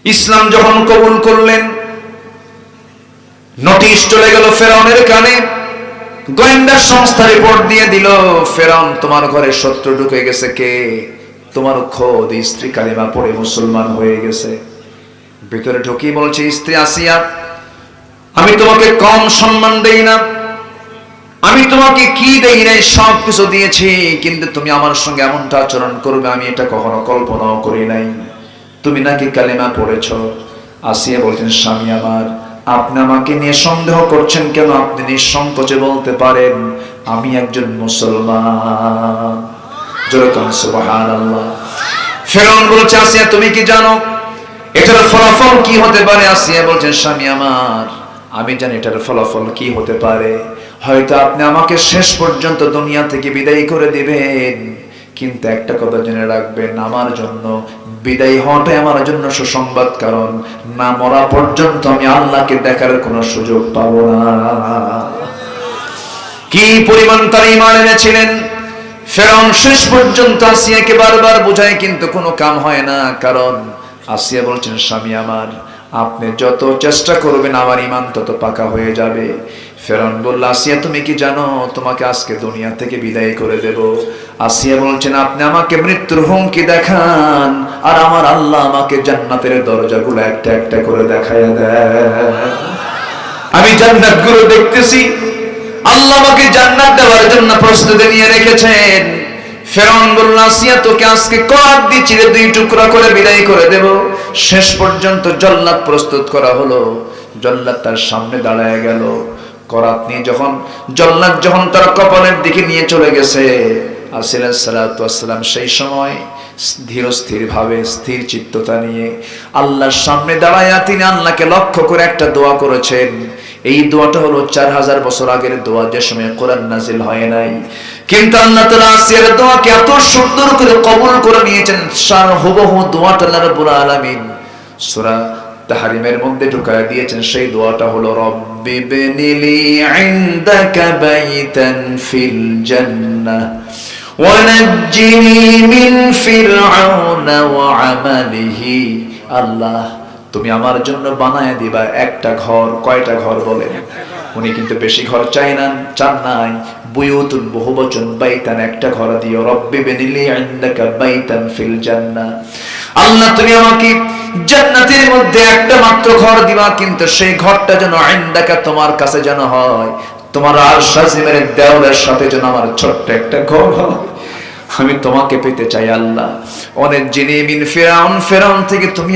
ইসলাম যখন কবুল করলেন, নোটিশ চলে গেল ফেরাউনের কানে। গোয়েন্দা সংস্থা রিপোর্ট দিয়ে দিল, ফেরাউন তোমার ঘরে শত্রু ঢুকে গেছে। কে? তোমার খোদ স্ত্রী কালিমা পড়ে মুসলমান হয়ে গেছে। ভিতরে ঢুকি বলছে, স্ত্রী আসিয়া, আমি তোমাকে কম সম্মান দেই না, আমি তোমাকে কি দেই নাই, সব কিছু দিয়েছি, কিন্তু তুমি আমার সঙ্গে এমনটা আচরণ করবে আমি এটা কখনো কল্পনাও করি নাই। তুমি নাকি কালিমা পড়েছ। আসিয়া বলছেন, স্বামী আমার, আপনি আমাকে নিয়ে সন্দেহ করছেন কেন? আপনি নিঃসংকোচে বলতে পারেন আমি একজন মুসলমান। যেরকম সুবহানাল্লাহ। ফেরাউন বলছে, আসিয়া তুমি কি জানো এটার ফলাফল কি হতে পারে? আসিয়া বলছেন, স্বামী আমার, আমি জানি এটার ফলাফল কি হতে পারে। হয়তো আপনি আমাকে শেষ পর্যন্ত দুনিয়া থেকে বিদায় করে দিবেন, কিন্তু একটা কথা জেনে রাখবেন, আমার জন্য বিদায় হওয়াটাই আমার জন্য সুসংবাদ, কারণ না মরা পর্যন্ত আমি আল্লাহকে দেখার কোনো সুযোগ পাবো না। কি পরিমাণ তার ঈমান এনেছিলেন! ফেরাউন শেষ পর্যন্ত আসিয়াকে বারবার বোঝায়, কিন্তু কোনো কাম হয় না। কারণ আসিয়া বলছেন, স্বামী আমার, আপনি যত চেষ্টা করবেন আমার ঈমান তত পাকা হয়ে যাবে। ফেরাউন বলল, আসিয়া তুমি কি জানো তোমাকে আজকে দুনিয়া থেকে বিদায় করে দেব। আসিয়া বলছেন, আপনি আমাকে মৃত্যুর হুমকি দেখান, আর আমার আল্লাহ আমাকে জান্নাতের দরজাগুলো একটা একটা করে দেখায়া দেয়। আমি জান্নাতগুলো দেখতেছি, আল্লাহ আমাকে জান্নাত দেওয়ার জন্য প্রস্তুতি নিয়ে রেখেছেন। ফেরাউন বলল, আসিয়া তোকে আজকে করাত দিয়ে চিরে দুই টুকরা করে বিদায় করে দেব। শেষ পর্যন্ত জল্লাদ প্রস্তুত করা হলো। জল্লাদ তার সামনে দাঁড়ায় গেল। করাত নিয়ে জল্লাদ যখন তার কপালের দিকে নিয়ে চলে গেছে, আসিয়া সালাতু ওয়াসসালাম সেই সময় ধীর স্থির ভাবে, স্থির চিত্ততা নিয়ে আল্লাহর সামনে দাঁড়ায়া তিনি আল্লাহকে লক্ষ্য করে একটা দোয়া করেছেন। এই দোয়াটা হলো 4000 বছর আগের দোয়া, যে সময় কোরআন নাজিল হয় নাই। কিন্তু আল্লাহ তাআলা আসিয়ার দোয়াকে এত সুন্দর করে কবুল করে নিয়েছেন, হুবহু দোয়াটা আল্লাহ রাব্বুল আলামিন সূরা তাহরিমের মধ্যে ঢুকায় দিয়েছেন। সেই দোয়াটা হলো, রব্বি বিনিলি ইনদাকা বাইতান ফিল জান্নাহ ওয়া নাজ্জিনি মিন ফিরআউনা ওয়া আমালিহি। আল্লাহ তুমি আমার জন্য বানায় দিবা একটা ঘর। কয়টা ঘর বলেন? উনি কিন্তু বেশি ঘর চান নাই। বুয়ুতুন বহুবচন, বাইতান একটা ঘর দিও। রব্বি বিনিলি ইনদাকা বাইতান ফিল জান্নাহ, আল্লাহ তুমি আমাকে জান্নাতের মধ্যে একটা মাত্র ঘর দিবা, কিন্তু সেই ঘরটা যেন ইনদাকা তোমার কাছে যেন হয়, তোমার আরশ আজিমের দেওয়ালের সাথে যেন আমার ছোট্ট একটা ঘর হয়। আমি তোমাকে পেতে চাই আল্লাহ। অনেক জিনি মিন ফিরাউন, ফেরাউন থেকে তুমি